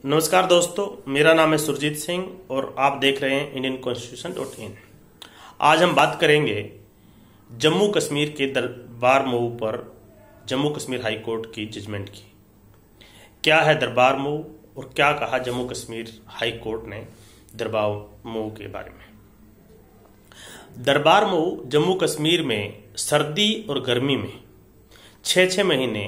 नमस्कार दोस्तों, मेरा नाम है सुरजीत सिंह और आप देख रहे हैं इंडियन कॉन्स्टिट्यूशन.इन। आज हम बात करेंगे जम्मू कश्मीर के दरबार मूव पर जम्मू कश्मीर हाई कोर्ट की जजमेंट की। क्या है दरबार मूव और क्या कहा जम्मू कश्मीर हाई कोर्ट ने दरबार मूव के बारे में। दरबार मूव जम्मू कश्मीर में सर्दी और गर्मी में 6-6 महीने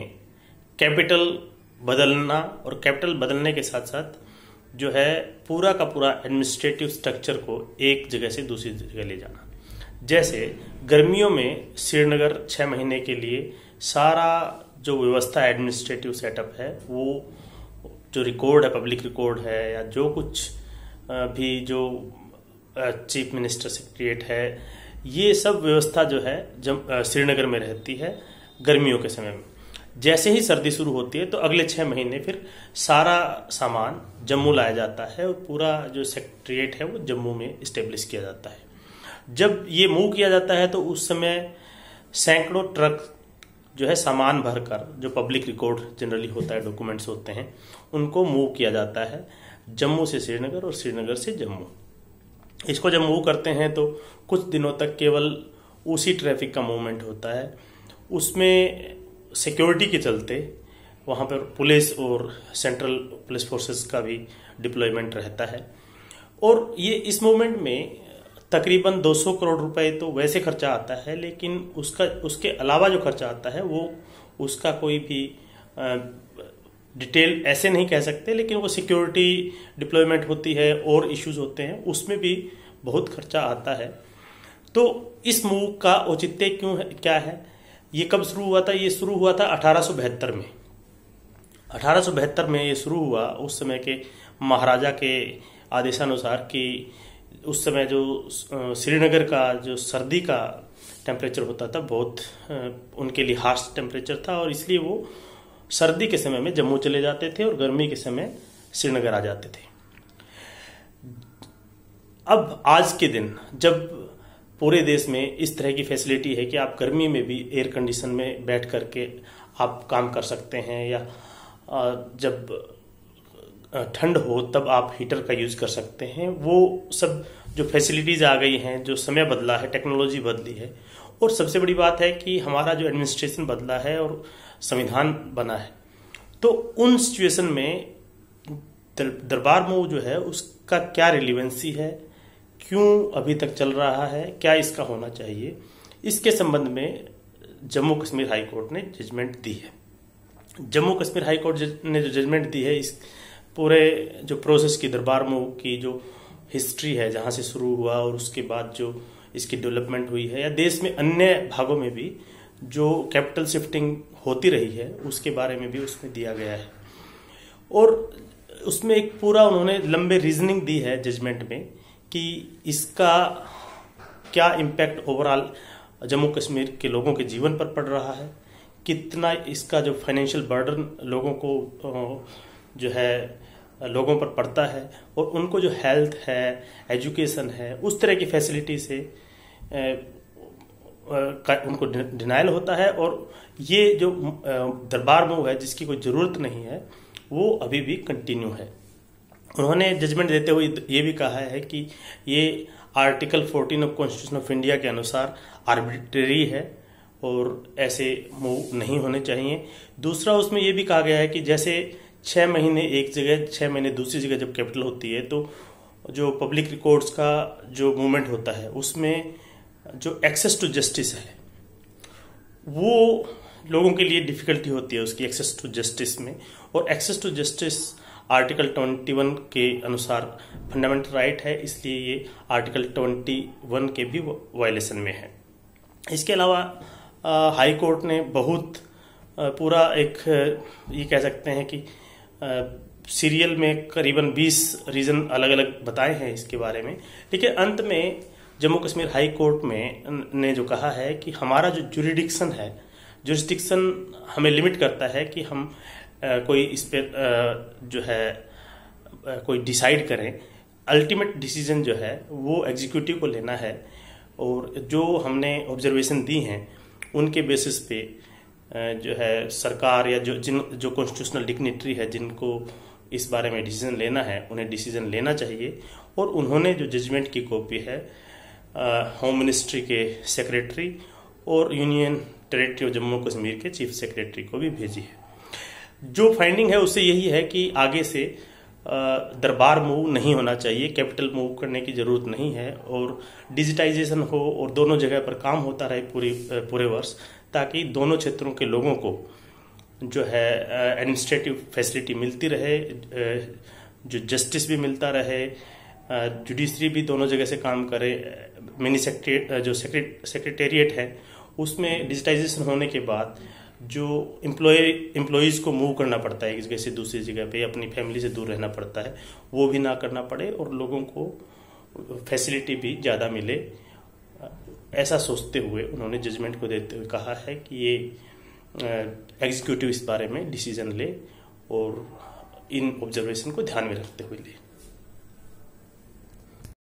कैपिटल बदलना और कैपिटल बदलने के साथ साथ जो है पूरा का पूरा एडमिनिस्ट्रेटिव स्ट्रक्चर को एक जगह से दूसरी जगह ले जाना। जैसे गर्मियों में श्रीनगर 6 महीने के लिए सारा जो व्यवस्था एडमिनिस्ट्रेटिव सेटअप है, वो जो रिकॉर्ड है, पब्लिक रिकॉर्ड है या जो कुछ भी जो चीफ मिनिस्टर सेक्रेटरीट है, ये सब व्यवस्था जो है श्रीनगर में रहती है गर्मियों के समय में। जैसे ही सर्दी शुरू होती है तो अगले 6 महीने फिर सारा सामान जम्मू लाया जाता है और पूरा जो सेक्रेटरीट है वो जम्मू में इस्टेब्लिश किया जाता है। जब ये मूव किया जाता है तो उस समय सैकड़ों ट्रक जो है सामान भरकर, जो पब्लिक रिकॉर्ड जनरली होता है, डॉक्यूमेंट्स होते हैं, उनको मूव किया जाता है जम्मू से श्रीनगर और श्रीनगर से जम्मू। इसको जब मूव करते हैं तो कुछ दिनों तक केवल उसी ट्रैफिक का मूवमेंट होता है। उसमें सिक्योरिटी के चलते वहाँ पर पुलिस और सेंट्रल पुलिस फोर्सेस का भी डिप्लॉयमेंट रहता है। और ये इस मूवमेंट में तकरीबन 200 करोड़ रुपए तो वैसे खर्चा आता है, लेकिन उसके अलावा जो खर्चा आता है वो उसका कोई भी डिटेल ऐसे नहीं कह सकते, लेकिन वो सिक्योरिटी डिप्लॉयमेंट होती है और इश्यूज होते हैं, उसमें भी बहुत खर्चा आता है। तो इस मूव का औचित्य क्या है, ये कब शुरू हुआ था? ये शुरू हुआ था 1872 में। 1872 में ये शुरू हुआ, उस समय के महाराजा के आदेशानुसार कि उस समय जो श्रीनगर का जो सर्दी का टेम्परेचर होता था बहुत उनके लिए हार्श टेम्परेचर था, और इसलिए वो सर्दी के समय में जम्मू चले जाते थे और गर्मी के समय श्रीनगर आ जाते थे। अब आज के दिन जब पूरे देश में इस तरह की फैसिलिटी है कि आप गर्मी में भी एयर कंडीशन में बैठ करके आप काम कर सकते हैं, या जब ठंड हो तब आप हीटर का यूज कर सकते हैं, वो सब जो फैसिलिटीज आ गई हैं, जो समय बदला है, टेक्नोलॉजी बदली है, और सबसे बड़ी बात है कि हमारा जो एडमिनिस्ट्रेशन बदला है और संविधान बना है। तो उन सिचुएशन में दरबार मूव जो है उसका क्या रिलेवेंसी है, क्यों अभी तक चल रहा है, क्या इसका होना चाहिए, इसके संबंध में जम्मू कश्मीर हाई कोर्ट ने जजमेंट दी है। जम्मू कश्मीर हाई कोर्ट ने जो जजमेंट दी है, इस पूरे जो प्रोसेस की, दरबार मूव की जो हिस्ट्री है, जहां से शुरू हुआ और उसके बाद जो इसकी डेवलपमेंट हुई है, या देश में अन्य भागों में भी जो कैपिटल शिफ्टिंग होती रही है, उसके बारे में भी उसमें दिया गया है। और उसमें एक पूरा उन्होंने लंबे रीजनिंग दी है जजमेंट में कि इसका क्या इम्पैक्ट ओवरऑल जम्मू कश्मीर के लोगों के जीवन पर पड़ रहा है, कितना इसका जो फाइनेंशियल बर्डन लोगों को जो है लोगों पर पड़ता है, और उनको जो हेल्थ है, एजुकेशन है, उस तरह की फैसिलिटी से उनको डिनाइल होता है। और ये जो दरबार मूव है जिसकी कोई ज़रूरत नहीं है, वो अभी भी कंटिन्यू है। उन्होंने जजमेंट देते हुए ये भी कहा है कि ये article 14 of constitution of India के अनुसार आर्बिट्रेरी है और ऐसे मूव नहीं होने चाहिए। दूसरा, उसमें ये भी कहा गया है कि जैसे 6 महीने एक जगह, 6 महीने दूसरी जगह जब कैपिटल होती है, तो जो पब्लिक रिकॉर्ड्स का जो मूवमेंट होता है, उसमें जो एक्सेस टू जस्टिस है, वो लोगों के लिए डिफिकल्टी होती है उसकी एक्सेस टू जस्टिस में। और एक्सेस टू जस्टिस आर्टिकल 21 के अनुसार फंडामेंटल राइट है, इसलिए ये आर्टिकल 21 के भी वायलेशन में है। इसके अलावा हाई कोर्ट ने बहुत पूरा एक ये कह सकते हैं कि सीरियल में करीबन 20 रीजन अलग अलग बताए हैं इसके बारे में, लेकिन अंत में जम्मू कश्मीर हाई कोर्ट में ने जो कहा है कि हमारा जो जुरिस्डिक्शन हमें लिमिट करता है कि हम कोई इस पे जो है कोई डिसाइड करें। अल्टीमेट डिसीजन जो है वो एग्जीक्यूटिव को लेना है, और जो हमने ऑब्जर्वेशन दी हैं उनके बेसिस पे जो है सरकार या जो कॉन्स्टिट्यूशनल डिग्निटरी है, जिनको इस बारे में डिसीजन लेना है उन्हें डिसीजन लेना चाहिए। और उन्होंने जो जजमेंट की कॉपी है होम मिनिस्ट्री के सेक्रेटरी और union territory of Jammu Kashmir के चीफ सेक्रेटरी को भी भेजी है। जो फाइंडिंग है उससे यही है कि आगे से दरबार मूव नहीं होना चाहिए, कैपिटल मूव करने की जरूरत नहीं है, और डिजिटाइजेशन हो और दोनों जगह पर काम होता रहे पूरे वर्ष, ताकि दोनों क्षेत्रों के लोगों को जो है एडमिनिस्ट्रेटिव फैसिलिटी मिलती रहे, जो जस्टिस भी मिलता रहे, जुडिशरी भी दोनों जगह से काम करे। मिनी सेक्रेटेरिएट है उसमें डिजिटाइजेशन होने के बाद जो एम्प्लॉयज़ को मूव करना पड़ता है एक जगह से दूसरी जगह पे, अपनी फैमिली से दूर रहना पड़ता है, वो भी ना करना पड़े और लोगों को फैसिलिटी भी ज़्यादा मिले। ऐसा सोचते हुए उन्होंने जजमेंट को देते हुए कहा है कि ये एग्जीक्यूटिव इस बारे में डिसीजन ले और इन ऑब्जर्वेशन को ध्यान में रखते हुए ले।